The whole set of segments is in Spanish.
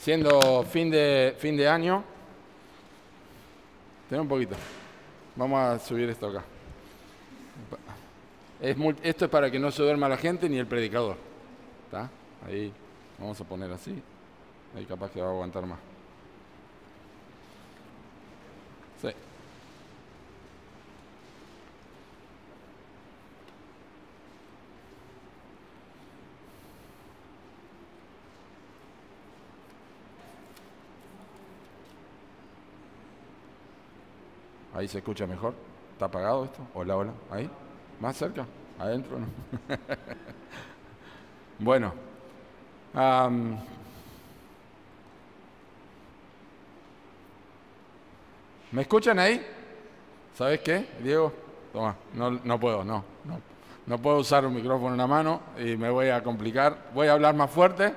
Siendo fin de año, ten un poquito. Vamos a subir esto acá. Esto es para que no se duerma la gente ni el predicador. ¿Está? Ahí vamos a poner así. Ahí capaz que va a aguantar más. Sí. Ahí se escucha mejor. ¿Está apagado esto? Hola, hola. ¿Ahí? ¿Más cerca? ¿Adentro? No. Bueno. ¿Me escuchan ahí? ¿Sabes qué, Diego? Toma, no puedo, no puedo usar un micrófono en una mano y me voy a complicar. Voy a hablar más fuerte.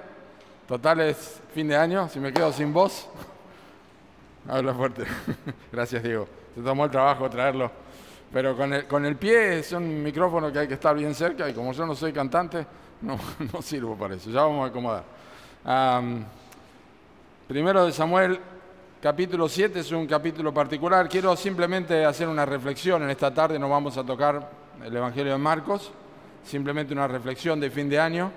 Total es fin de año, si me quedo sin voz, habla fuerte. Gracias, Diego. Se tomó el trabajo traerlo. Pero con el pie es un micrófono que hay que estar bien cerca y como yo no soy cantante, no sirvo para eso. Ya vamos a acomodar. Primero de Samuel, capítulo 7, es un capítulo particular. Quiero simplemente hacer una reflexión en esta tarde. No vamos a tocar el Evangelio de Marcos, simplemente una reflexión de fin de año.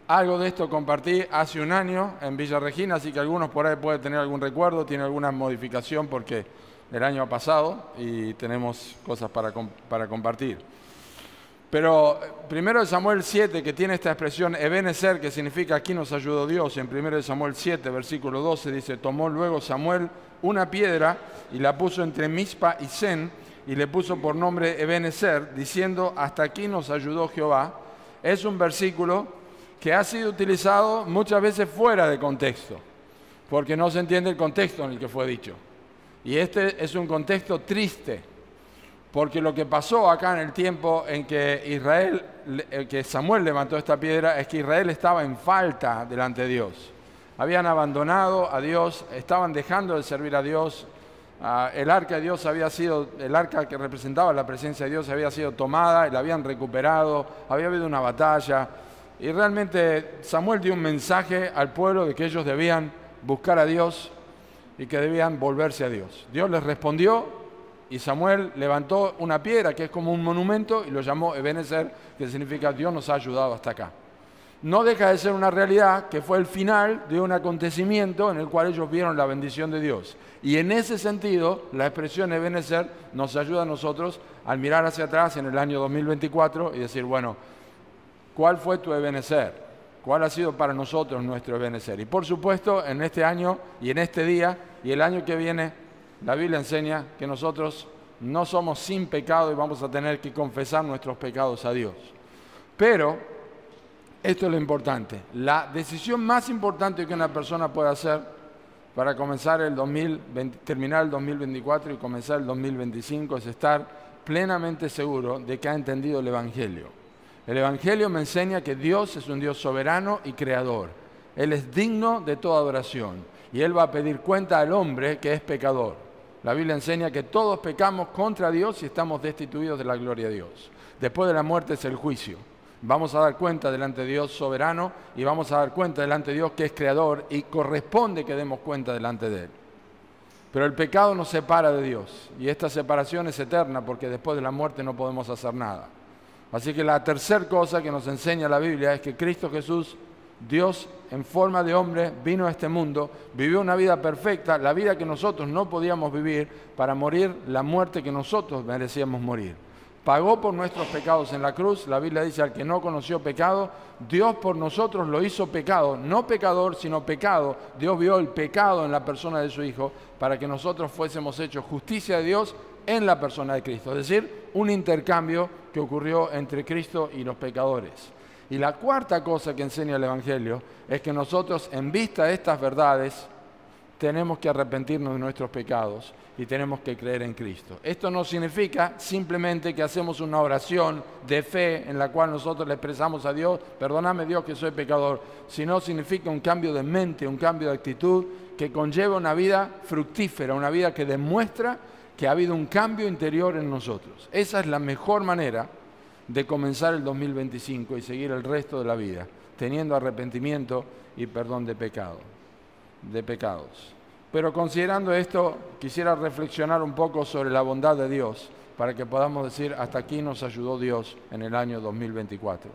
Algo de esto compartí hace un año en Villa Regina, así que algunos por ahí pueden tener algún recuerdo, tiene alguna modificación porque el año ha pasado y tenemos cosas para compartir. Pero primero de Samuel 7, que tiene esta expresión Ebenezer, que significa aquí nos ayudó Dios, en primero de Samuel 7, versículo 12, dice, tomó luego Samuel una piedra y la puso entre Mizpa y Sen y le puso por nombre Ebenezer, diciendo, hasta aquí nos ayudó Jehová. Es un versículo que ha sido utilizado muchas veces fuera de contexto, porque no se entiende el contexto en el que fue dicho. Y este es un contexto triste, porque lo que pasó acá en el tiempo en que Samuel levantó esta piedra es que Israel estaba en falta delante de Dios. Habían abandonado a Dios, estaban dejando de servir a Dios. El arca de Dios el arca que representaba la presencia de Dios había sido tomada y la habían recuperado, había habido una batalla. Y realmente Samuel dio un mensaje al pueblo de que ellos debían buscar a Dios y que debían volverse a Dios. Dios les respondió y Samuel levantó una piedra que es como un monumento y lo llamó Ebenezer, que significa Dios nos ha ayudado hasta acá. No deja de ser una realidad que fue el final de un acontecimiento en el cual ellos vieron la bendición de Dios. Y en ese sentido, la expresión Ebenezer nos ayuda a nosotros al mirar hacia atrás en el año 2024 y decir, bueno, ¿cuál fue tu Ebenezer? ¿Cuál ha sido para nosotros nuestro Ebenezer? Y por supuesto, en este año y en este día y el año que viene, la Biblia enseña que nosotros no somos sin pecado y vamos a tener que confesar nuestros pecados a Dios. Pero, esto es lo importante. La decisión más importante que una persona puede hacer para comenzar terminar el 2024 y comenzar el 2025 es estar plenamente seguro de que ha entendido el Evangelio. El Evangelio me enseña que Dios es un Dios soberano y creador. Él es digno de toda adoración y Él va a pedir cuenta al hombre que es pecador. La Biblia enseña que todos pecamos contra Dios y estamos destituidos de la gloria de Dios. Después de la muerte es el juicio. Vamos a dar cuenta delante de Dios soberano y vamos a dar cuenta delante de Dios que es creador y corresponde que demos cuenta delante de Él. Pero el pecado nos separa de Dios y esta separación es eterna porque después de la muerte no podemos hacer nada. Así que la tercera cosa que nos enseña la Biblia es que Cristo Jesús, Dios en forma de hombre, vino a este mundo, vivió una vida perfecta, la vida que nosotros no podíamos vivir para morir la muerte que nosotros merecíamos morir. Pagó por nuestros pecados en la cruz. La Biblia dice, al que no conoció pecado, Dios por nosotros lo hizo pecado. No pecador, sino pecado. Dios vio el pecado en la persona de su Hijo para que nosotros fuésemos hechos justicia de Dios en la persona de Cristo. Es decir, un intercambio que ocurrió entre Cristo y los pecadores. Y la cuarta cosa que enseña el Evangelio es que nosotros, en vista de estas verdades, tenemos que arrepentirnos de nuestros pecados y tenemos que creer en Cristo. Esto no significa simplemente que hacemos una oración de fe en la cual nosotros le expresamos a Dios, perdóname Dios que soy pecador, sino significa un cambio de mente, un cambio de actitud que conlleva una vida fructífera, una vida que demuestra que ha habido un cambio interior en nosotros. Esa es la mejor manera de comenzar el 2025 y seguir el resto de la vida, teniendo arrepentimiento y perdón de pecado. de pecados. Pero considerando esto, quisiera reflexionar un poco sobre la bondad de Dios, para que podamos decir, hasta aquí nos ayudó Dios en el año 2024.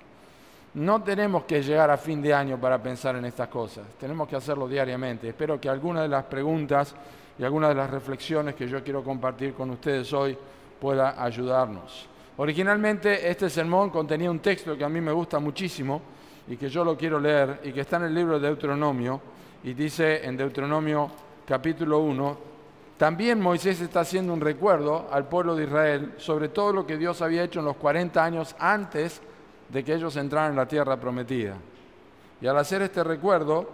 No tenemos que llegar a fin de año para pensar en estas cosas, tenemos que hacerlo diariamente. Espero que algunas de las preguntas y algunas de las reflexiones que yo quiero compartir con ustedes hoy pueda ayudarnos. Originalmente este sermón contenía un texto que a mí me gusta muchísimo y que yo lo quiero leer y que está en el libro de Deuteronomio, y dice en Deuteronomio capítulo 1, también Moisés está haciendo un recuerdo al pueblo de Israel sobre todo lo que Dios había hecho en los 40 años antes de que ellos entraran en la tierra prometida. Y al hacer este recuerdo,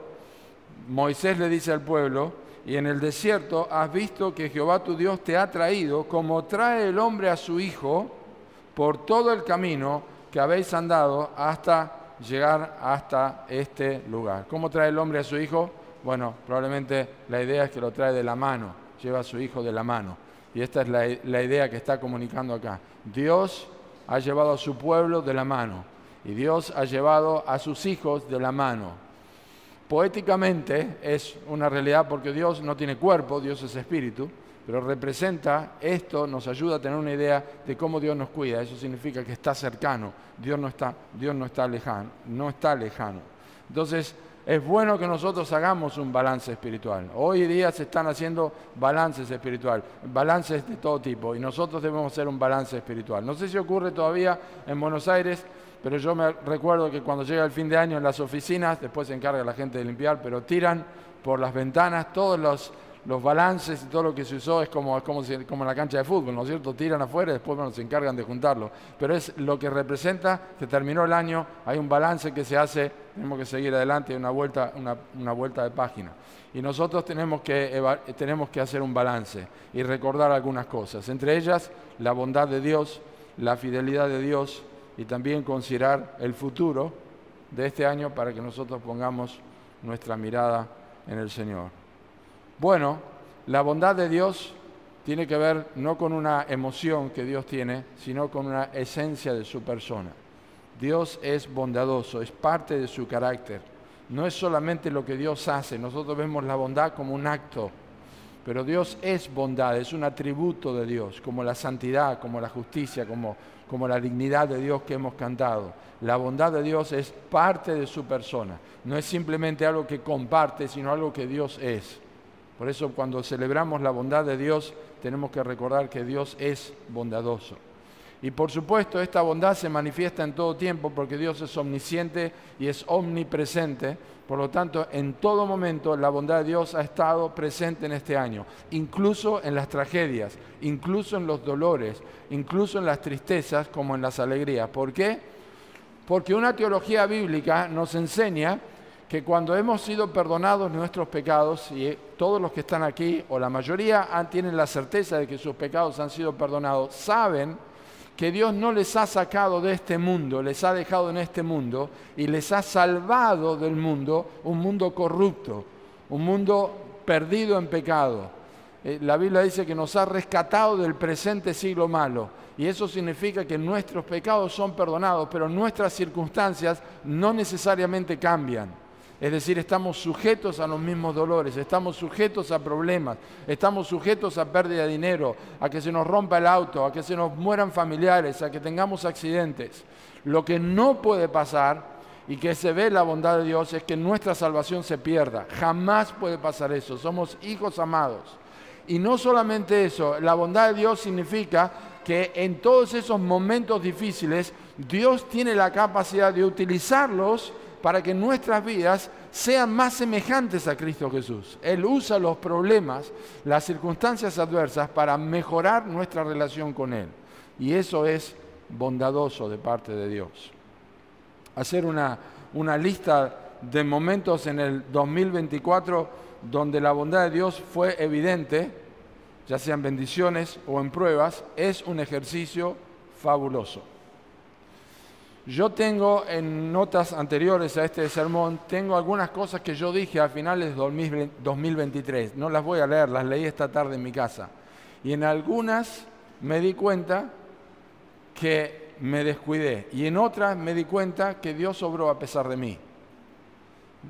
Moisés le dice al pueblo, y en el desierto has visto que Jehová tu Dios te ha traído como trae el hombre a su hijo por todo el camino que habéis andado hasta llegar hasta este lugar. ¿Cómo trae el hombre a su hijo? Bueno, probablemente la idea es que lo trae de la mano, lleva a su hijo de la mano. Y esta es la idea que está comunicando acá. Dios ha llevado a su pueblo de la mano y Dios ha llevado a sus hijos de la mano. Poéticamente es una realidad porque Dios no tiene cuerpo, Dios es espíritu, pero representa esto, nos ayuda a tener una idea de cómo Dios nos cuida. Eso significa que está cercano, Dios no está lejano. Entonces, es bueno que nosotros hagamos un balance espiritual. Hoy día se están haciendo balances espirituales, balances de todo tipo, y nosotros debemos hacer un balance espiritual. No sé si ocurre todavía en Buenos Aires, pero yo me recuerdo que cuando llega el fin de año en las oficinas, después se encarga la gente de limpiar, pero tiran por las ventanas todos los balances y todo lo que se usó. Es como en la cancha de fútbol, ¿no es cierto? Tiran afuera y después se encargan de juntarlo. Pero es lo que representa que terminó el año, hay un balance que se hace, tenemos que seguir adelante, una vuelta de página. Y nosotros tenemos que hacer un balance y recordar algunas cosas, entre ellas la bondad de Dios, la fidelidad de Dios, y también considerar el futuro de este año para que nosotros pongamos nuestra mirada en el Señor. Bueno, la bondad de Dios tiene que ver no con una emoción que Dios tiene, sino con una esencia de su persona. Dios es bondadoso, es parte de su carácter. No es solamente lo que Dios hace, nosotros vemos la bondad como un acto, pero Dios es bondad, es un atributo de Dios, como la santidad, como la justicia, como la dignidad de Dios que hemos cantado. La bondad de Dios es parte de su persona, no es simplemente algo que comparte, sino algo que Dios es. Por eso cuando celebramos la bondad de Dios, tenemos que recordar que Dios es bondadoso. Y por supuesto, esta bondad se manifiesta en todo tiempo porque Dios es omnisciente y es omnipresente. Por lo tanto, en todo momento la bondad de Dios ha estado presente en este año, incluso en las tragedias, incluso en los dolores, incluso en las tristezas como en las alegrías. ¿Por qué? Porque una teología bíblica nos enseña que cuando hemos sido perdonados nuestros pecados, y todos los que están aquí, o la mayoría, tienen la certeza de que sus pecados han sido perdonados, saben que Dios no les ha sacado de este mundo, les ha dejado en este mundo y les ha salvado del mundo, un mundo corrupto, un mundo perdido en pecado. La Biblia dice que nos ha rescatado del presente siglo malo, y eso significa que nuestros pecados son perdonados, pero nuestras circunstancias no necesariamente cambian. Es decir, estamos sujetos a los mismos dolores, estamos sujetos a problemas, estamos sujetos a pérdida de dinero, a que se nos rompa el auto, a que se nos mueran familiares, a que tengamos accidentes. Lo que no puede pasar, y que se ve la bondad de Dios, es que nuestra salvación se pierda. Jamás puede pasar eso, somos hijos amados. Y no solamente eso, la bondad de Dios significa que en todos esos momentos difíciles, Dios tiene la capacidad de utilizarlos para que nuestras vidas sean más semejantes a Cristo Jesús. Él usa los problemas, las circunstancias adversas para mejorar nuestra relación con Él. Y eso es bondadoso de parte de Dios. Hacer una lista de momentos en el 2024 donde la bondad de Dios fue evidente, ya sean bendiciones o en pruebas, es un ejercicio fabuloso. Yo tengo en notas anteriores a este sermón, tengo algunas cosas que yo dije a finales de 2023. No las voy a leer, las leí esta tarde en mi casa. Y en algunas me di cuenta que me descuidé. Y en otras me di cuenta que Dios obró a pesar de mí.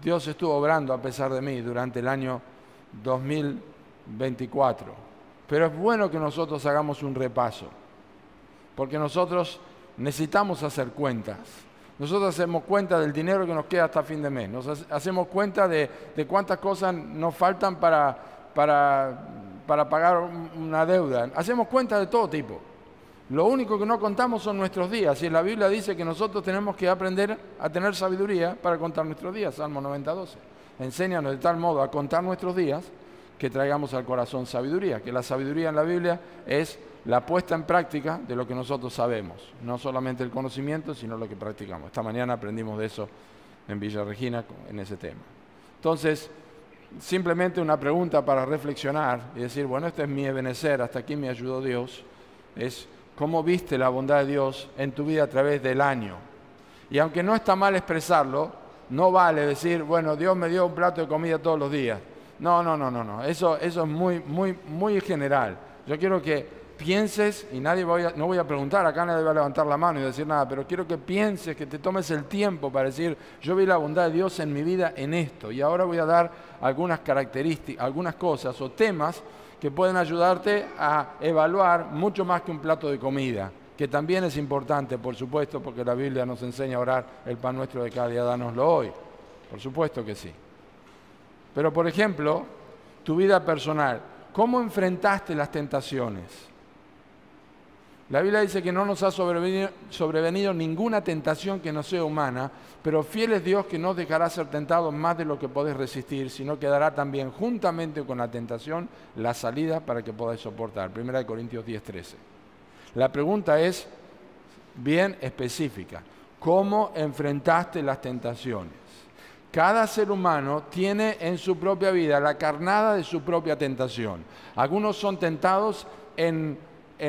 Dios estuvo obrando a pesar de mí durante el año 2024. Pero es bueno que nosotros hagamos un repaso, porque nosotros necesitamos hacer cuentas. Nosotros hacemos cuenta del dinero que nos queda hasta fin de mes. Nos hacemos cuenta de cuántas cosas nos faltan para pagar una deuda. Hacemos cuenta de todo tipo. Lo único que no contamos son nuestros días. Y la Biblia dice que nosotros tenemos que aprender a tener sabiduría para contar nuestros días. Salmo 90:12. Enséñanos de tal modo a contar nuestros días que traigamos al corazón sabiduría. Que la sabiduría en la Biblia es la puesta en práctica de lo que nosotros sabemos. No solamente el conocimiento, sino lo que practicamos. Esta mañana aprendimos de eso en Villa Regina, en ese tema. Entonces, simplemente una pregunta para reflexionar y decir, bueno, este es mi ebenecer, hasta aquí me ayudó Dios, es cómo viste la bondad de Dios en tu vida a través del año. Y aunque no está mal expresarlo, no vale decir, bueno, Dios me dio un plato de comida todos los días. No. Eso es muy general. Yo quiero que pienses, y no voy a preguntar, acá nadie va a levantar la mano y decir nada, pero quiero que pienses, que te tomes el tiempo para decir, yo vi la bondad de Dios en mi vida en esto, y ahora voy a dar algunas características, algunas cosas o temas que pueden ayudarte a evaluar mucho más que un plato de comida, que también es importante, por supuesto, porque la Biblia nos enseña a orar, el pan nuestro de cada día, dánoslo hoy. Por supuesto que sí. Pero, por ejemplo, tu vida personal, ¿cómo enfrentaste las tentaciones? La Biblia dice que no nos ha sobrevenido ninguna tentación que no sea humana, pero fiel es Dios que no os dejará ser tentados más de lo que podéis resistir, sino que dará también juntamente con la tentación la salida para que podáis soportar. 1 Corintios 10:13. La pregunta es bien específica. ¿Cómo enfrentaste las tentaciones? Cada ser humano tiene en su propia vida la carnada de su propia tentación. Algunos son tentados en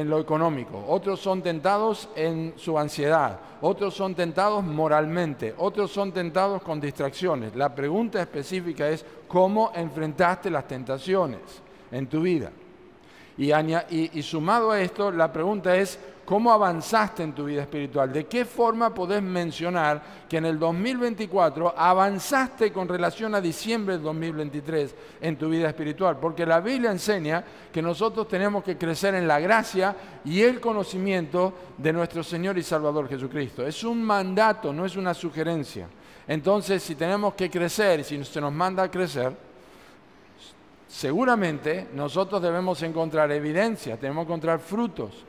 lo económico, otros son tentados en su ansiedad, otros son tentados moralmente, otros son tentados con distracciones. La pregunta específica es, ¿cómo enfrentaste las tentaciones en tu vida? Y sumado a esto, la pregunta es, ¿cómo avanzaste en tu vida espiritual? ¿De qué forma podés mencionar que en el 2024 avanzaste con relación a diciembre del 2023 en tu vida espiritual? Porque la Biblia enseña que nosotros tenemos que crecer en la gracia y el conocimiento de nuestro Señor y Salvador Jesucristo. Es un mandato, no es una sugerencia. Entonces, si tenemos que crecer y si se nos manda a crecer, seguramente nosotros debemos encontrar evidencia, debemos encontrar frutos,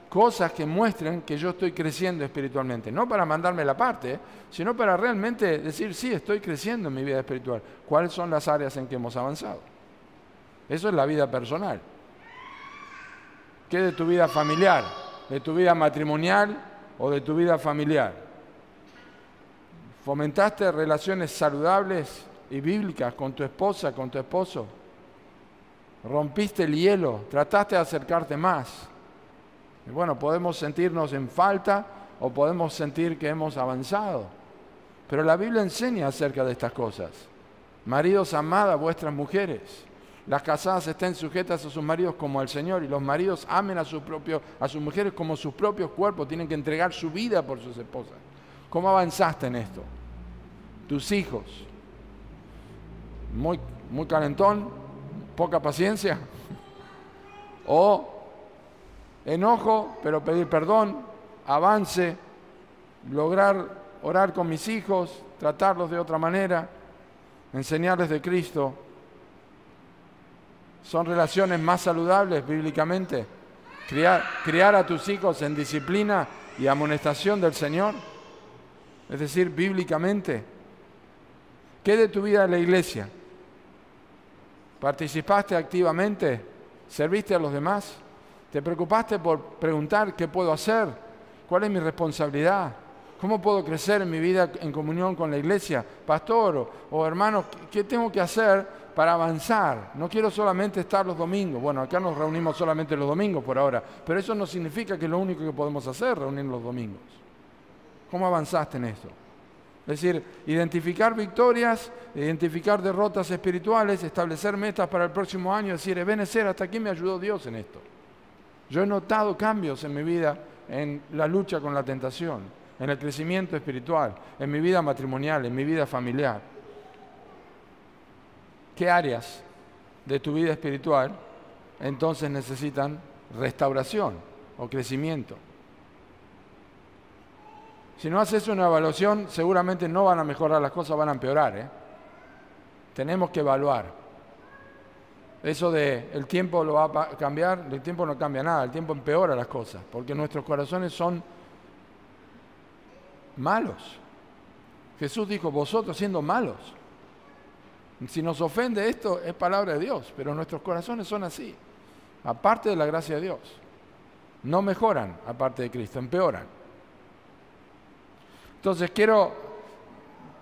cosas que muestren que yo estoy creciendo espiritualmente. No para mandarme la parte, sino para realmente decir, sí, estoy creciendo en mi vida espiritual. ¿Cuáles son las áreas en que hemos avanzado? Eso es la vida personal. ¿Qué de tu vida familiar? ¿De tu vida matrimonial o de tu vida familiar? ¿Fomentaste relaciones saludables y bíblicas con tu esposa, con tu esposo? ¿Rompiste el hielo? ¿Trataste de acercarte más? Y bueno, podemos sentirnos en falta o podemos sentir que hemos avanzado. Pero la Biblia enseña acerca de estas cosas. Maridos, amad a vuestras mujeres. Las casadas estén sujetas a sus maridos como al Señor, y los maridos amen a sus mujeres como sus propios cuerpos. Tienen que entregar su vida por sus esposas. ¿Cómo avanzaste en esto? Tus hijos. Muy calentón, poca paciencia. O enojo, pero pedir perdón, avance, lograr orar con mis hijos, tratarlos de otra manera, enseñarles de Cristo. ¿Son relaciones más saludables bíblicamente? Criar a tus hijos en disciplina y amonestación del Señor, es decir, bíblicamente. ¿Qué de tu vida en la iglesia? ¿Participaste activamente? ¿Serviste a los demás? ¿Te preocupaste por preguntar qué puedo hacer? ¿Cuál es mi responsabilidad? ¿Cómo puedo crecer en mi vida en comunión con la iglesia? Pastor o hermanos, ¿qué tengo que hacer para avanzar? No quiero solamente estar los domingos. Bueno, acá nos reunimos solamente los domingos por ahora, pero eso no significa que es lo único que podemos hacer, reunirnos los domingos. ¿Cómo avanzaste en esto? Es decir, identificar victorias, identificar derrotas espirituales, establecer metas para el próximo año, decir, Ebenecer, hasta aquí me ayudó Dios en esto. Yo he notado cambios en mi vida, en la lucha con la tentación, en el crecimiento espiritual, en mi vida matrimonial, en mi vida familiar. qué áreas de tu vida espiritual entonces necesitan restauración o crecimiento. Si no haces una evaluación, seguramente no van a mejorar las cosas, van a empeorar. Tenemos que evaluar. Eso de el tiempo lo va a cambiar, el tiempo no cambia nada, el tiempo empeora las cosas, porque nuestros corazones son malos. Jesús dijo, vosotros siendo malos. Si nos ofende esto, es palabra de Dios, pero nuestros corazones son así, aparte de la gracia de Dios. No mejoran aparte de Cristo, empeoran. Entonces quiero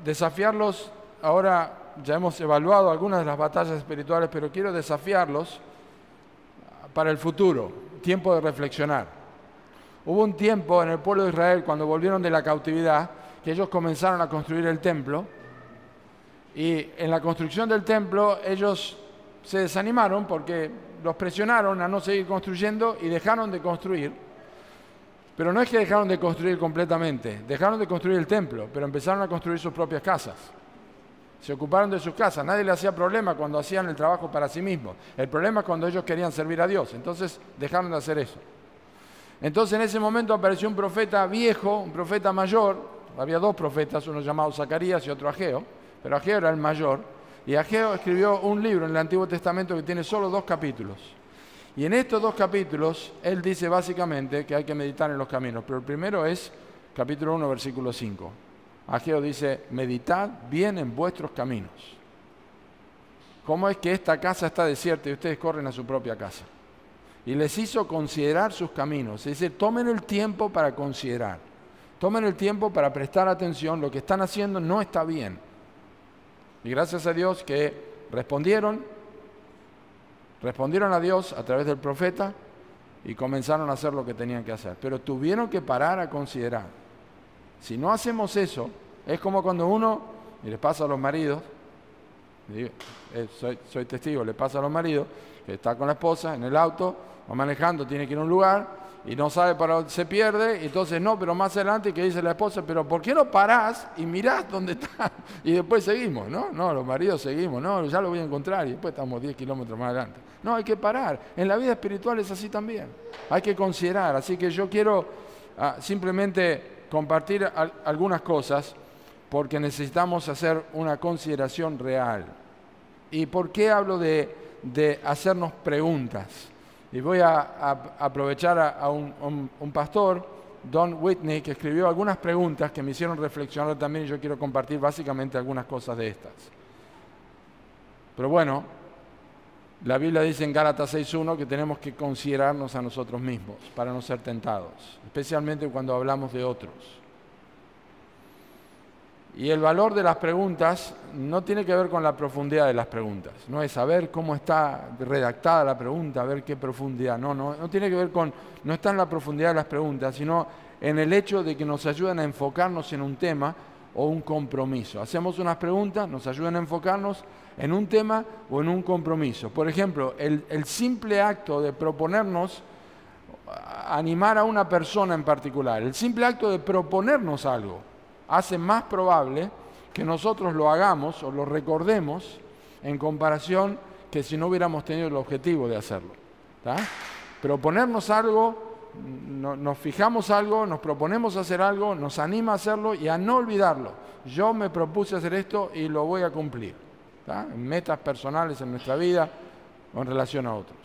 desafiarlos, ahora ya hemos evaluado algunas de las batallas espirituales, pero quiero desafiarlos para el futuro, tiempo de reflexionar. Hubo un tiempo en el pueblo de Israel, cuando volvieron de la cautividad, que ellos comenzaron a construir el templo, y en la construcción del templo ellos se desanimaron porque los presionaron a no seguir construyendo y dejaron de construir. Pero no es que dejaron de construir completamente, dejaron de construir el templo, pero empezaron a construir sus propias casas. Se ocuparon de sus casas, nadie le hacía problema cuando hacían el trabajo para sí mismos. El problema es cuando ellos querían servir a Dios, entonces dejaron de hacer eso. Entonces en ese momento apareció un profeta viejo, un profeta mayor, había dos profetas, uno llamado Zacarías y otro Ageo, pero Ageo era el mayor, y Ageo escribió un libro en el Antiguo Testamento que tiene solo 2 capítulos. Y en estos 2 capítulos, él dice básicamente que hay que meditar en los caminos, pero el primero es capítulo 1, versículo 5. Ageo dice, meditad bien en vuestros caminos. ¿Cómo es que esta casa está desierta y ustedes corren a su propia casa? Y les hizo considerar sus caminos. Es decir, tomen el tiempo para considerar. Tomen el tiempo para prestar atención. Lo que están haciendo no está bien. Y gracias a Dios que respondieron a Dios a través del profeta y comenzaron a hacer lo que tenían que hacer. Pero tuvieron que parar a considerar. Si no hacemos eso, es como cuando uno, y les pasa a los maridos, soy testigo, le pasa a los maridos, que está con la esposa en el auto, va manejando, tiene que ir a un lugar y no sabe para dónde se pierde, y entonces no, pero más adelante que dice la esposa, pero ¿por qué no parás y mirás dónde está? Y después seguimos, ¿no? No, los maridos seguimos, no, ya lo voy a encontrar y después estamos 10 kilómetros más adelante. No, hay que parar. En la vida espiritual es así también. Hay que considerar. Así que yo quiero simplemente compartir algunas cosas porque necesitamos hacer una consideración real. ¿Y por qué hablo de hacernos preguntas? Y voy a aprovechar a un pastor, Don Whitney, que escribió algunas preguntas que me hicieron reflexionar también y yo quiero compartir básicamente algunas cosas de estas. Pero bueno, la Biblia dice en Gálatas 6.1 que tenemos que considerarnos a nosotros mismos para no ser tentados, especialmente cuando hablamos de otros. Y el valor de las preguntas no tiene que ver con la profundidad de las preguntas. No es saber cómo está redactada la pregunta, a ver qué profundidad. No tiene que ver con, no está en la profundidad de las preguntas, sino en el hecho de que nos ayudan a enfocarnos en un tema o un compromiso. Hacemos unas preguntas, nos ayudan a enfocarnos en un tema o en un compromiso. Por ejemplo, el simple acto de proponernos animar a una persona en particular, el simple acto de proponernos algo, hace más probable que nosotros lo hagamos o lo recordemos en comparación que si no hubiéramos tenido el objetivo de hacerlo. ¿Tá? Proponernos algo, nos fijamos algo, nos proponemos hacer algo, nos anima a hacerlo y a no olvidarlo. Yo me propuse hacer esto y lo voy a cumplir. ¿Tá? En metas personales en nuestra vida o en relación a otros.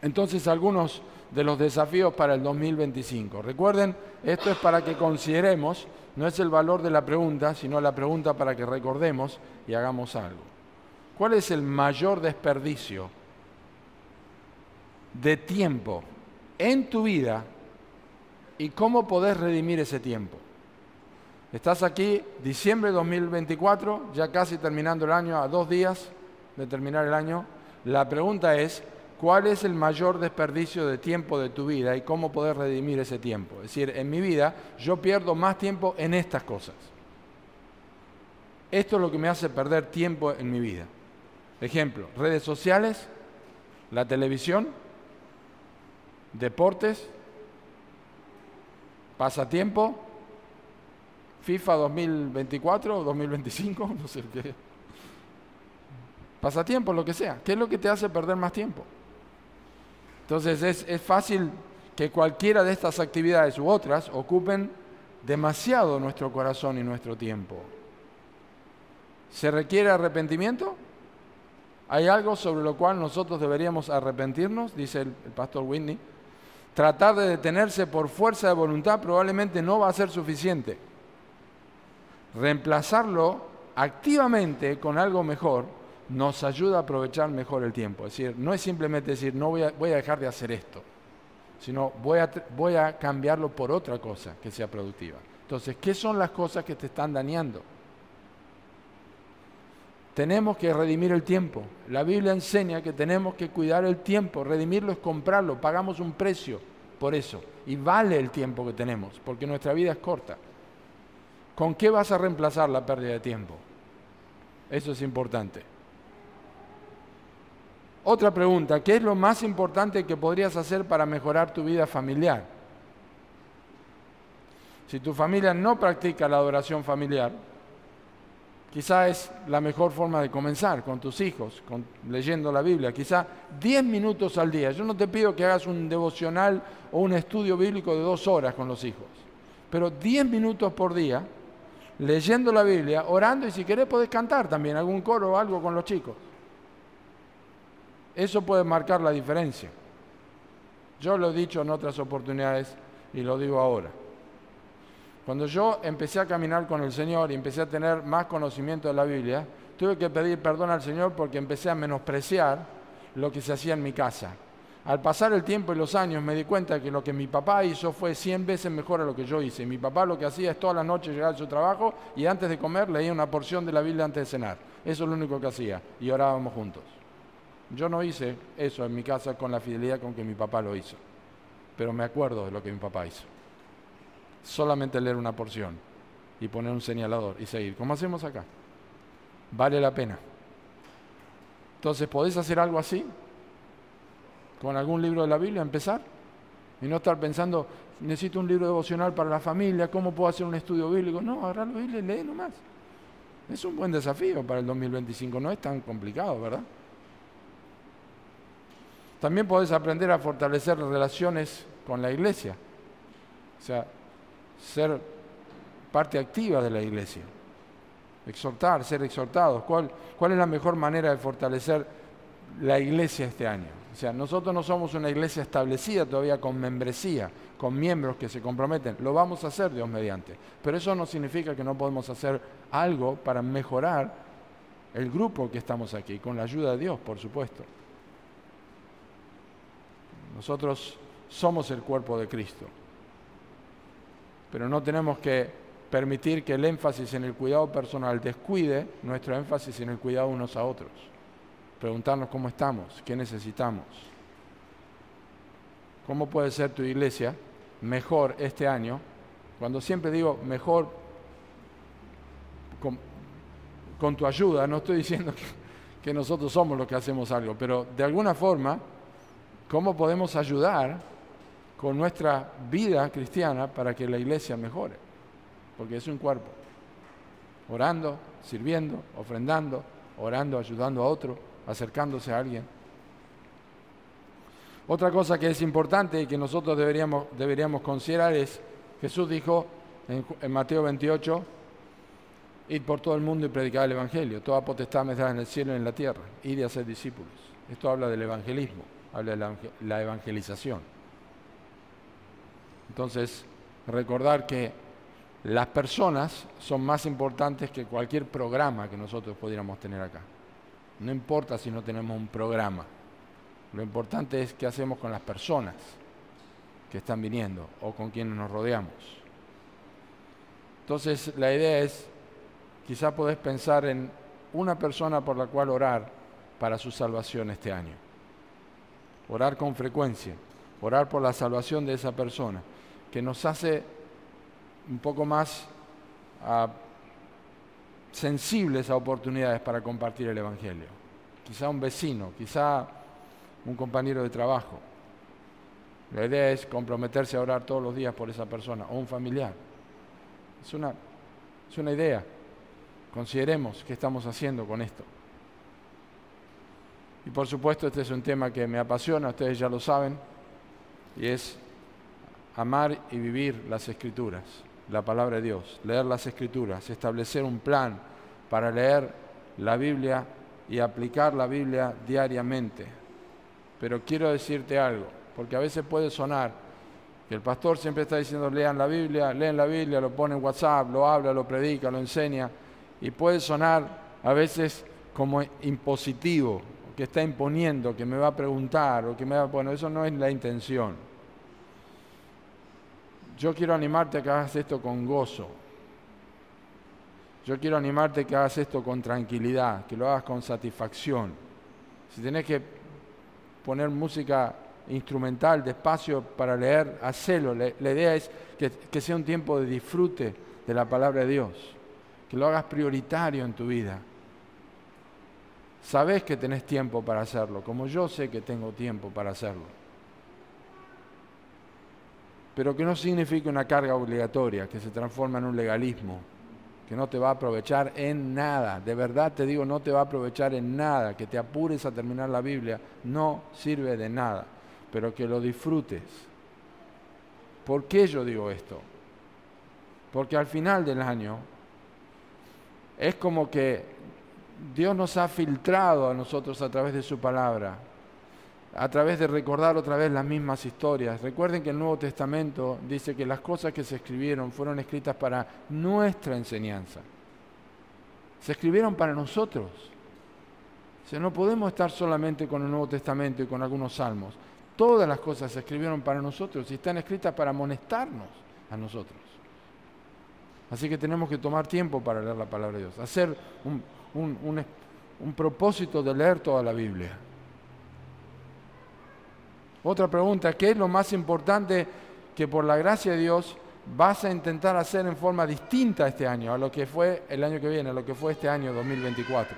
Entonces, algunos de los desafíos para el 2025. Recuerden, esto es para que consideremos, no es el valor de la pregunta, sino la pregunta para que recordemos y hagamos algo. ¿Cuál es el mayor desperdicio de tiempo en tu vida y cómo podés redimir ese tiempo? Estás aquí, diciembre de 2024, ya casi terminando el año, a 2 días de terminar el año. La pregunta es, ¿cuál es el mayor desperdicio de tiempo de tu vida y cómo poder redimir ese tiempo? Es decir, en mi vida yo pierdo más tiempo en estas cosas. Esto es lo que me hace perder tiempo en mi vida. Ejemplo, redes sociales, la televisión, deportes, pasatiempo, FIFA 2024 o 2025, no sé qué. pasatiempo, lo que sea. ¿Qué es lo que te hace perder más tiempo? Entonces es fácil que cualquiera de estas actividades u otras ocupen demasiado nuestro corazón y nuestro tiempo. ¿Se requiere arrepentimiento? ¿Hay algo sobre lo cual nosotros deberíamos arrepentirnos? Dice el pastor Whitney. Tratar de detenerse por fuerza de voluntad probablemente no va a ser suficiente. Reemplazarlo activamente con algo mejor nos ayuda a aprovechar mejor el tiempo. Es decir, no es simplemente decir, no voy a dejar de hacer esto, sino voy a cambiarlo por otra cosa que sea productiva. Entonces, ¿qué son las cosas que te están dañando? Tenemos que redimir el tiempo. La Biblia enseña que tenemos que cuidar el tiempo. Redimirlo es comprarlo. Pagamos un precio por eso. Y vale el tiempo que tenemos, porque nuestra vida es corta. ¿Con qué vas a reemplazar la pérdida de tiempo? Eso es importante. Otra pregunta, ¿qué es lo más importante que podrías hacer para mejorar tu vida familiar? Si tu familia no practica la adoración familiar, quizá es la mejor forma de comenzar con tus hijos, leyendo la Biblia. Quizá 10 minutos al día. Yo no te pido que hagas un devocional o un estudio bíblico de 2 horas con los hijos, pero 10 minutos por día, leyendo la Biblia, orando, y si querés podés cantar también algún coro o algo con los chicos. Eso puede marcar la diferencia. Yo lo he dicho en otras oportunidades y lo digo ahora. Cuando yo empecé a caminar con el Señor y empecé a tener más conocimiento de la Biblia, tuve que pedir perdón al Señor porque empecé a menospreciar lo que se hacía en mi casa. Al pasar el tiempo y los años me di cuenta que lo que mi papá hizo fue 100 veces mejor a lo que yo hice. Mi papá lo que hacía es todas las noches llegar a su trabajo y antes de comer leía una porción de la Biblia antes de cenar. Eso es lo único que hacía y orábamos juntos. Yo no hice eso en mi casa con la fidelidad con que mi papá lo hizo, pero me acuerdo de lo que mi papá hizo. Solamente leer una porción y poner un señalador y seguir, como hacemos acá. Vale la pena. Entonces, ¿podés hacer algo así? Con algún libro de la Biblia, empezar. Y no estar pensando, necesito un libro devocional para la familia, ¿cómo puedo hacer un estudio bíblico? No, agarrar la Biblia y lee nomás. Es un buen desafío para el 2025, no es tan complicado, ¿verdad? También podés aprender a fortalecer relaciones con la iglesia. O sea, ser parte activa de la iglesia. Exhortar, ser exhortados. ¿Cuál es la mejor manera de fortalecer la iglesia este año? O sea, nosotros no somos una iglesia establecida todavía con membresía, con miembros que se comprometen. Lo vamos a hacer, Dios mediante. Pero eso no significa que no podemos hacer algo para mejorar el grupo que estamos aquí, con la ayuda de Dios, por supuesto. Nosotros somos el cuerpo de Cristo. Pero no tenemos que permitir que el énfasis en el cuidado personal descuide nuestro énfasis en el cuidado unos a otros. Preguntarnos cómo estamos, qué necesitamos. ¿Cómo puede ser tu iglesia mejor este año? Cuando siempre digo mejor con tu ayuda, no estoy diciendo que nosotros somos los que hacemos algo, pero de alguna forma, ¿cómo podemos ayudar con nuestra vida cristiana para que la iglesia mejore? Porque es un cuerpo. Orando, sirviendo, ofrendando, orando, ayudando a otro, acercándose a alguien. Otra cosa que es importante y que nosotros deberíamos considerar es, Jesús dijo en Mateo 28, id por todo el mundo y predicad el Evangelio. Toda potestad me da en el cielo y en la tierra. Id y hacer discípulos. Esto habla del evangelismo, habla de la evangelización. Entonces, recordar que las personas son más importantes que cualquier programa que nosotros pudiéramos tener acá. No importa si no tenemos un programa. Lo importante es qué hacemos con las personas que están viniendo o con quienes nos rodeamos. Entonces, la idea es, quizá podés pensar en una persona por la cual orar para su salvación este año. Orar con frecuencia, orar por la salvación de esa persona, que nos hace un poco más sensibles a oportunidades para compartir el Evangelio. Quizá un vecino, quizá un compañero de trabajo. La idea es comprometerse a orar todos los días por esa persona, o un familiar. Es una idea. Consideremos qué estamos haciendo con esto. Y por supuesto este es un tema que me apasiona, ustedes ya lo saben, y es amar y vivir las Escrituras, la palabra de Dios, leer las Escrituras, establecer un plan para leer la Biblia y aplicar la Biblia diariamente. Pero quiero decirte algo, porque a veces puede sonar que el pastor siempre está diciendo leen la Biblia, lo pone en WhatsApp, lo habla, lo predica, lo enseña, y puede sonar a veces como impositivo, que está imponiendo, que me va a preguntar, o que me va a... Bueno, eso no es la intención. Yo quiero animarte a que hagas esto con gozo. Yo quiero animarte a que hagas esto con tranquilidad, que lo hagas con satisfacción. Si tenés que poner música instrumental despacio para leer, hacelo. La idea es que sea un tiempo de disfrute de la palabra de Dios, que lo hagas prioritario en tu vida. Sabés que tenés tiempo para hacerlo, como yo sé que tengo tiempo para hacerlo. Pero que no signifique una carga obligatoria, que se transforma en un legalismo, que no te va a aprovechar en nada. De verdad te digo, no te va a aprovechar en nada. Que te apures a terminar la Biblia no sirve de nada, pero que lo disfrutes. ¿Por qué yo digo esto? Porque al final del año es como que Dios nos ha filtrado a nosotros a través de su palabra, a través de recordar otra vez las mismas historias. Recuerden que el Nuevo Testamento dice que las cosas que se escribieron fueron escritas para nuestra enseñanza. Se escribieron para nosotros. O sea, no podemos estar solamente con el Nuevo Testamento y con algunos salmos. Todas las cosas se escribieron para nosotros y están escritas para amonestarnos a nosotros. Así que tenemos que tomar tiempo para leer la palabra de Dios, hacer un propósito de leer toda la Biblia. Otra pregunta, ¿qué es lo más importante que por la gracia de Dios vas a intentar hacer en forma distinta este año a lo que fue el año que viene, a lo que fue este año 2024?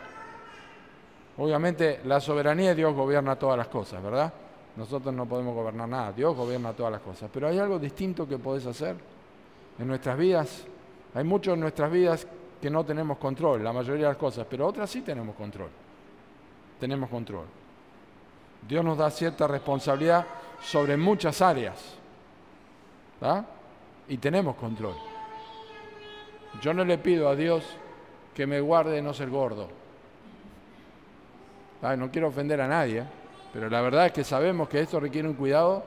Obviamente la soberanía de Dios gobierna todas las cosas, ¿verdad? Nosotros no podemos gobernar nada, Dios gobierna todas las cosas. Pero hay algo distinto que podés hacer en nuestras vidas. Hay mucho en nuestras vidas que no tenemos control, la mayoría de las cosas, pero otras sí tenemos control. Tenemos control. Dios nos da cierta responsabilidad sobre muchas áreas, ¿verdad? Y tenemos control. Yo no le pido a Dios que me guarde de no ser gordo. No quiero ofender a nadie, pero la verdad es que sabemos que esto requiere un cuidado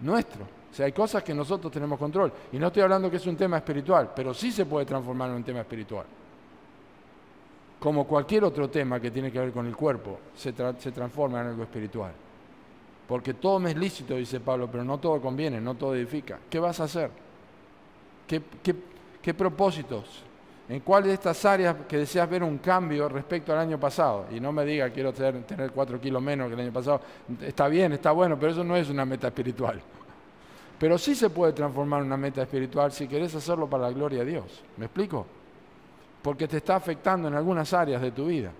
nuestro. O sea, hay cosas que nosotros tenemos control. Y no estoy hablando que es un tema espiritual, pero sí se puede transformar en un tema espiritual. Como cualquier otro tema que tiene que ver con el cuerpo, se transforma en algo espiritual. Porque todo me es lícito, dice Pablo, pero no todo conviene, no todo edifica. ¿Qué vas a hacer? ¿Qué propósitos? ¿En cuál de estas áreas que deseas ver un cambio respecto al año pasado? Y no me diga, quiero tener 4 kilos menos que el año pasado. Está bien, está bueno, pero eso no es una meta espiritual. Pero sí se puede transformar en una meta espiritual si querés hacerlo para la gloria de Dios. ¿Me explico? Porque te está afectando en algunas áreas de tu vida.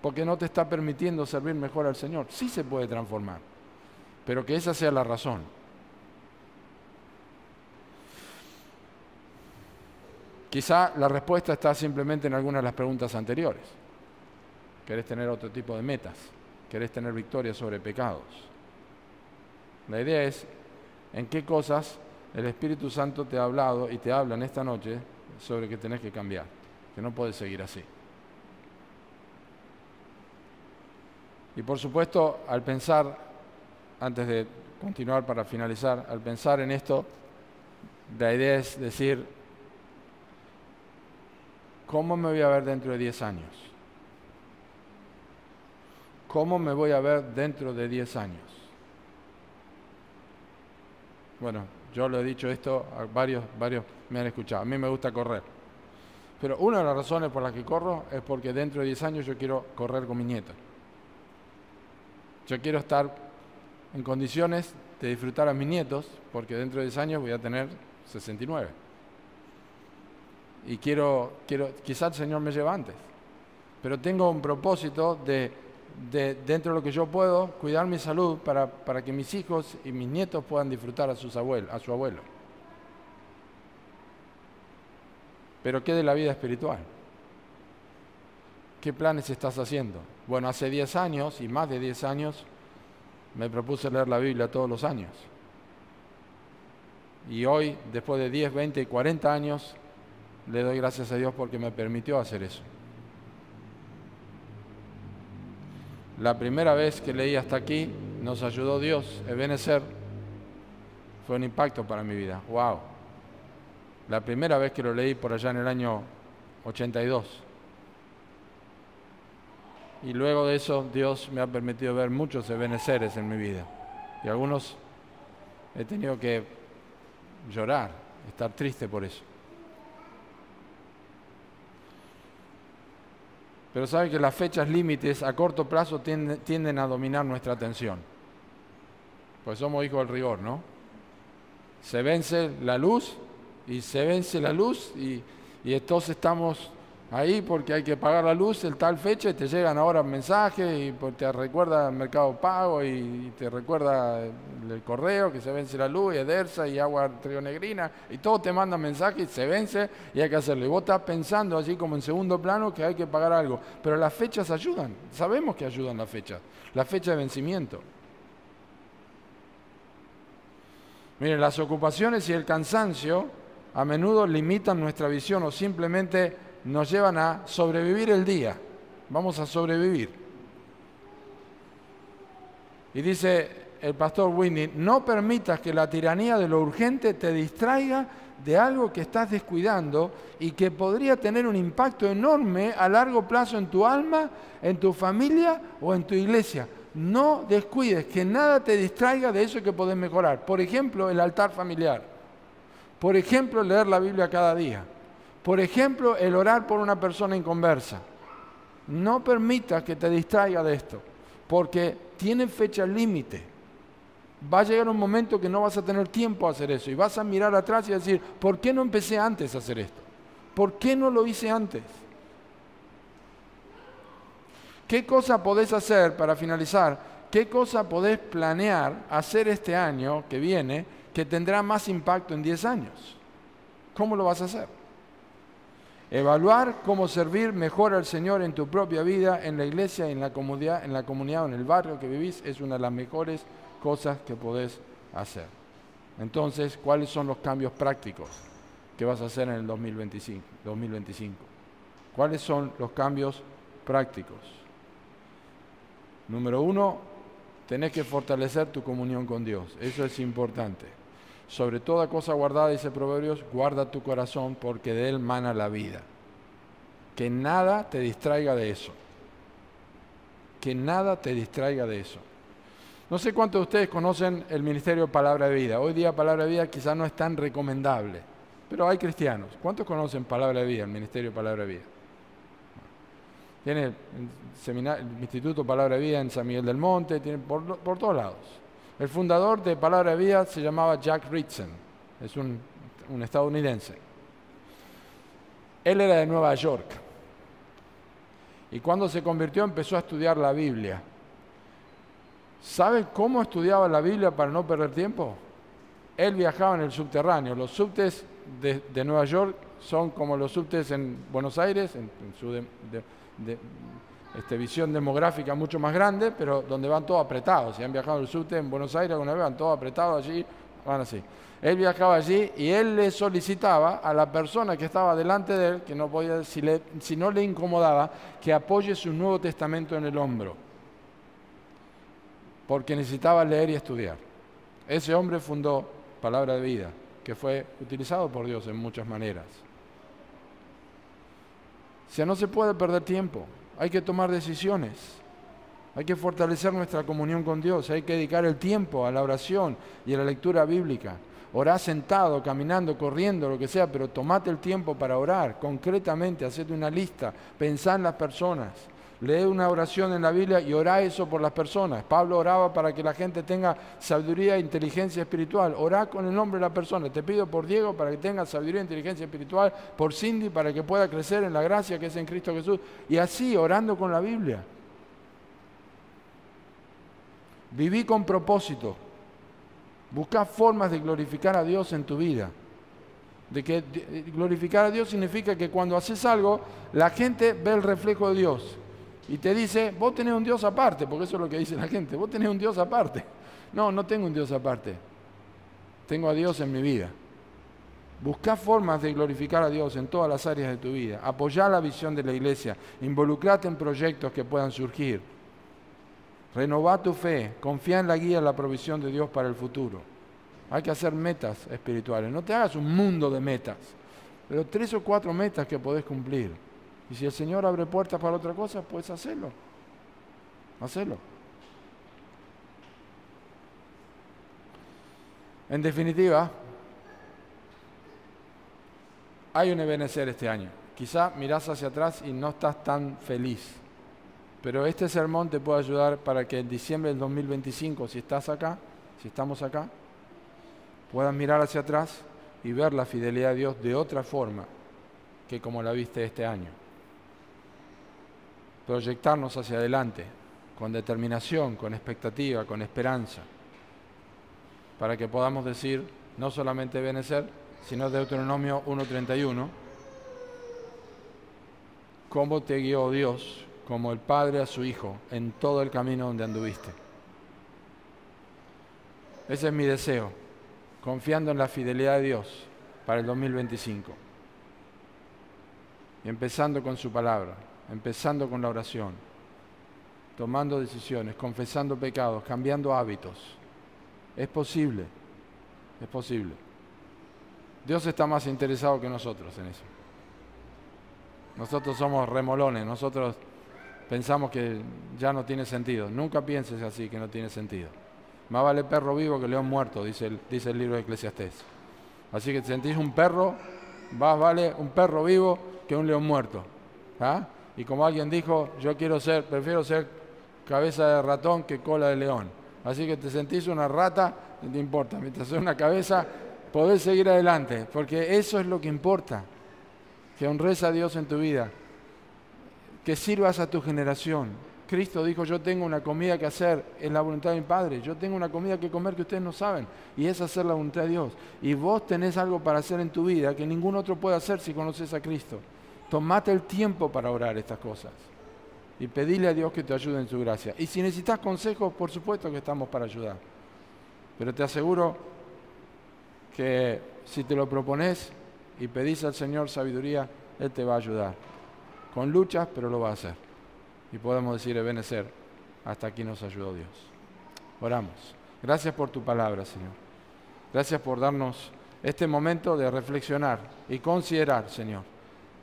Porque no te está permitiendo servir mejor al Señor. Sí se puede transformar. Pero que esa sea la razón. Quizá la respuesta está simplemente en algunas de las preguntas anteriores. ¿Querés tener otro tipo de metas? ¿Querés tener victoria sobre pecados? La idea es en qué cosas el Espíritu Santo te ha hablado y te habla en esta noche sobre que tenés que cambiar, que no puedes seguir así. Y por supuesto, al pensar, antes de continuar para finalizar, al pensar en esto, la idea es decir, ¿cómo me voy a ver dentro de 10 años? ¿Cómo me voy a ver dentro de 10 años? Bueno, yo lo he dicho esto, a varios me han escuchado. A mí me gusta correr. Pero una de las razones por las que corro es porque dentro de 10 años yo quiero correr con mi nieto. Yo quiero estar en condiciones de disfrutar a mis nietos, porque dentro de 10 años voy a tener 69. Y quizás el Señor me lleva antes, pero tengo un propósito de dentro de lo que yo puedo, cuidar mi salud para que mis hijos y mis nietos puedan disfrutar a su abuelo. Pero ¿qué de la vida espiritual? ¿Qué planes estás haciendo? Bueno, hace 10 años y más de 10 años me propuse leer la Biblia todos los años. Y hoy, después de 10, 20 y 40 años, le doy gracias a Dios porque me permitió hacer eso. La primera vez que leí hasta aquí, nos ayudó Dios, Ebenezer, fue un impacto para mi vida. ¡Wow! La primera vez que lo leí por allá en el año 82. Y luego de eso, Dios me ha permitido ver muchos Ebeneceres en mi vida. Y algunos he tenido que llorar, estar triste por eso. Pero saben que las fechas límites a corto plazo tienden a dominar nuestra atención. Pues somos hijos del rigor, ¿no? Se vence la luz y entonces estamos ahí porque hay que pagar la luz en tal fecha y te llegan ahora mensajes y te recuerda el Mercado Pago y te recuerda el correo que se vence la luz y Edersa y agua trionegrina y todo te manda mensajes y se vence y hay que hacerlo. Y vos estás pensando así como en segundo plano que hay que pagar algo. Pero las fechas ayudan, sabemos que ayudan las fechas, la fecha de vencimiento. Miren, las ocupaciones y el cansancio a menudo limitan nuestra visión o simplemente nos llevan a sobrevivir el día. Vamos a sobrevivir. Y dice el pastor Whitney, no permitas que la tiranía de lo urgente te distraiga de algo que estás descuidando y que podría tener un impacto enorme a largo plazo en tu alma, en tu familia o en tu iglesia. No descuides, que nada te distraiga de eso que podés mejorar. Por ejemplo, el altar familiar. Por ejemplo, leer la Biblia cada día. Por ejemplo, el orar por una persona inconversa. No permitas que te distraiga de esto, porque tiene fecha límite. Va a llegar un momento que no vas a tener tiempo a hacer eso y vas a mirar atrás y decir, ¿por qué no empecé antes a hacer esto? ¿Por qué no lo hice antes? ¿Qué cosa podés hacer, para finalizar, qué cosa podés planear hacer este año que viene que tendrá más impacto en 10 años? ¿Cómo lo vas a hacer? Evaluar cómo servir mejor al Señor en tu propia vida, en la iglesia, en la comunidad o en el barrio que vivís, es una de las mejores cosas que podés hacer. Entonces, ¿cuáles son los cambios prácticos que vas a hacer en el 2025? ¿Cuáles son los cambios prácticos? Número 1, tenés que fortalecer tu comunión con Dios. Eso es importante. Sobre toda cosa guardada, dice Proverbios, guarda tu corazón porque de él mana la vida. Que nada te distraiga de eso. Que nada te distraiga de eso. No sé cuántos de ustedes conocen el ministerio Palabra de Vida. Hoy día Palabra de Vida quizás no es tan recomendable, pero hay cristianos. ¿Cuántos conocen Palabra de Vida, el ministerio Palabra de Vida? Tiene el Instituto Palabra de Vida en San Miguel del Monte, tiene por todos lados. El fundador de Palabra de Vida se llamaba Jack Ritson, es un estadounidense. Él era de Nueva York y cuando se convirtió empezó a estudiar la Biblia. ¿Saben cómo estudiaba la Biblia para no perder tiempo? Él viajaba en el subterráneo. Los subtes de Nueva York son como los subtes en Buenos Aires, en su visión demográfica mucho más grande, pero donde van todos apretados. Si han viajado en el subte en Buenos Aires alguna vez, van todos apretados allí, van así. Él viajaba allí y él le solicitaba a la persona que estaba delante de él, que no podía, si no le incomodaba, que apoye su Nuevo Testamento en el hombro, porque necesitaba leer y estudiar. Ese hombre fundó Palabra de Vida, que fue utilizado por Dios en muchas maneras. O sea, no se puede perder tiempo. Hay que tomar decisiones, hay que fortalecer nuestra comunión con Dios, hay que dedicar el tiempo a la oración y a la lectura bíblica. Orá sentado, caminando, corriendo, lo que sea, pero tomate el tiempo para orar, concretamente, hacete una lista, pensá en las personas, lee una oración en la Biblia y orá eso por las personas. Pablo oraba para que la gente tenga sabiduría e inteligencia espiritual. Orá con el nombre de la persona. Te pido por Diego para que tenga sabiduría e inteligencia espiritual, por Cindy para que pueda crecer en la gracia que es en Cristo Jesús. Y así, orando con la Biblia. Viví con propósito. Buscá formas de glorificar a Dios en tu vida. De que glorificar a Dios significa que cuando haces algo, la gente ve el reflejo de Dios y te dice, vos tenés un Dios aparte, porque eso es lo que dice la gente, vos tenés un Dios aparte. No, no tengo un Dios aparte, tengo a Dios en mi vida. Buscá formas de glorificar a Dios en todas las áreas de tu vida, apoyá la visión de la iglesia, involucrate en proyectos que puedan surgir, renová tu fe, confía en la guía y la provisión de Dios para el futuro. Hay que hacer metas espirituales. No te hagas un mundo de metas, pero 3 o 4 metas que podés cumplir. Y si el Señor abre puertas para otra cosa, puedes hacerlo. Hacelo. En definitiva, hay un Ebenecer este año. Quizá mirás hacia atrás y no estás tan feliz, pero este sermón te puede ayudar para que en diciembre del 2025, si estás acá, si estamos acá, puedas mirar hacia atrás y ver la fidelidad de Dios de otra forma que como la viste este año. Proyectarnos hacia adelante, con determinación, con expectativa, con esperanza, para que podamos decir, no solamente Ebenecer, sino Deuteronomio 1:31, cómo te guió Dios, como el Padre a su Hijo, en todo el camino donde anduviste. Ese es mi deseo, confiando en la fidelidad de Dios para el 2025. Y empezando con su palabra, empezando con la oración, tomando decisiones, confesando pecados, cambiando hábitos. Es posible, es posible. Dios está más interesado que nosotros en eso. Nosotros somos remolones, nosotros pensamos que ya no tiene sentido. Nunca pienses así, que no tiene sentido. Más vale perro vivo que león muerto, dice el libro de Eclesiastés. Así que te sentís un perro, más vale un perro vivo que un león muerto. ¿Ah? Y como alguien dijo, prefiero ser cabeza de ratón que cola de león. Así que te sentís una rata, no te importa. Mientras sea una cabeza, podés seguir adelante, porque eso es lo que importa. Que honres a Dios en tu vida, que sirvas a tu generación. Cristo dijo, yo tengo una comida que hacer, es la voluntad de mi Padre. Yo tengo una comida que comer que ustedes no saben, y es hacer la voluntad de Dios. Y vos tenés algo para hacer en tu vida que ningún otro puede hacer si conoces a Cristo. Tomate el tiempo para orar estas cosas y pedile a Dios que te ayude en su gracia. Y si necesitas consejos, por supuesto que estamos para ayudar. Pero te aseguro que si te lo propones y pedís al Señor sabiduría, Él te va a ayudar. Con luchas, pero lo va a hacer. Y podemos decir, Ebenecer, hasta aquí nos ayudó Dios. Oramos. Gracias por tu palabra, Señor. Gracias por darnos este momento de reflexionar y considerar, Señor.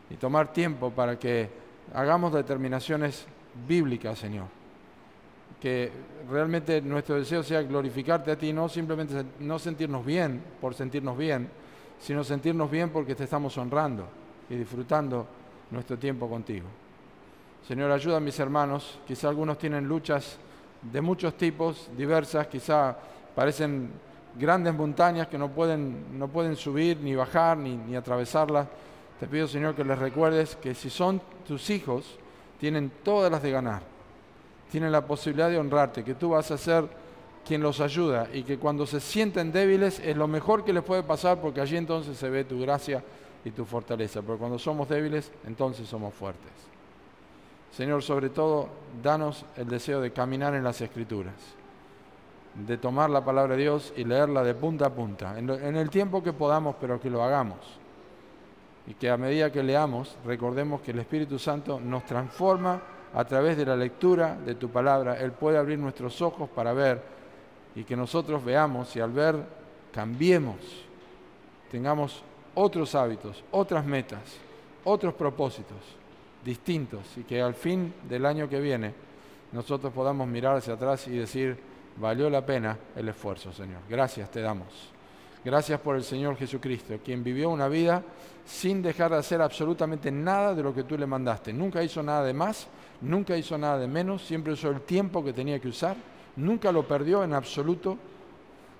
Y tomar tiempo para que hagamos determinaciones bíblicas, Señor. Que realmente nuestro deseo sea glorificarte a ti, no simplemente no sentirnos bien por sentirnos bien, sino sentirnos bien porque te estamos honrando y disfrutando nuestro tiempo contigo. Señor, ayuda a mis hermanos, quizá algunos tienen luchas de muchos tipos, diversas, quizá parecen grandes montañas que no pueden subir, ni bajar, ni atravesarlas. Te pido, Señor, que les recuerdes que si son tus hijos, tienen todas las de ganar, tienen la posibilidad de honrarte, que tú vas a ser quien los ayuda y que cuando se sienten débiles es lo mejor que les puede pasar porque allí entonces se ve tu gracia y tu fortaleza, pero cuando somos débiles, entonces somos fuertes. Señor, sobre todo, danos el deseo de caminar en las Escrituras, de tomar la palabra de Dios y leerla de punta a punta, en el tiempo que podamos, pero que lo hagamos. Y que a medida que leamos, recordemos que el Espíritu Santo nos transforma a través de la lectura de tu palabra. Él puede abrir nuestros ojos para ver y que nosotros veamos y al ver cambiemos, tengamos otros hábitos, otras metas, otros propósitos distintos y que al fin del año que viene nosotros podamos mirar hacia atrás y decir, valió la pena el esfuerzo, Señor. Gracias te damos. Gracias por el Señor Jesucristo, quien vivió una vida sin dejar de hacer absolutamente nada de lo que tú le mandaste. Nunca hizo nada de más, nunca hizo nada de menos, siempre usó el tiempo que tenía que usar, nunca lo perdió en absoluto,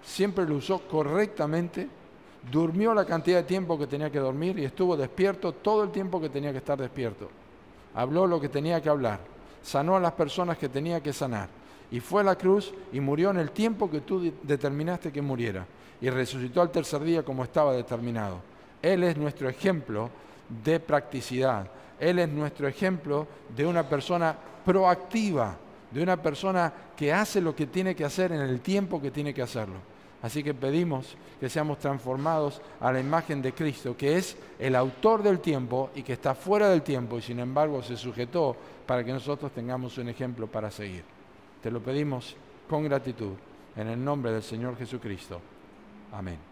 siempre lo usó correctamente, durmió la cantidad de tiempo que tenía que dormir y estuvo despierto todo el tiempo que tenía que estar despierto. Habló lo que tenía que hablar, sanó a las personas que tenía que sanar y fue a la cruz y murió en el tiempo que tú determinaste que muriera y resucitó al tercer día como estaba determinado. Él es nuestro ejemplo de practicidad. Él es nuestro ejemplo de una persona proactiva, de una persona que hace lo que tiene que hacer en el tiempo que tiene que hacerlo. Así que pedimos que seamos transformados a la imagen de Cristo, que es el autor del tiempo y que está fuera del tiempo y sin embargo se sujetó para que nosotros tengamos un ejemplo para seguir. Te lo pedimos con gratitud, en el nombre del Señor Jesucristo. Amén.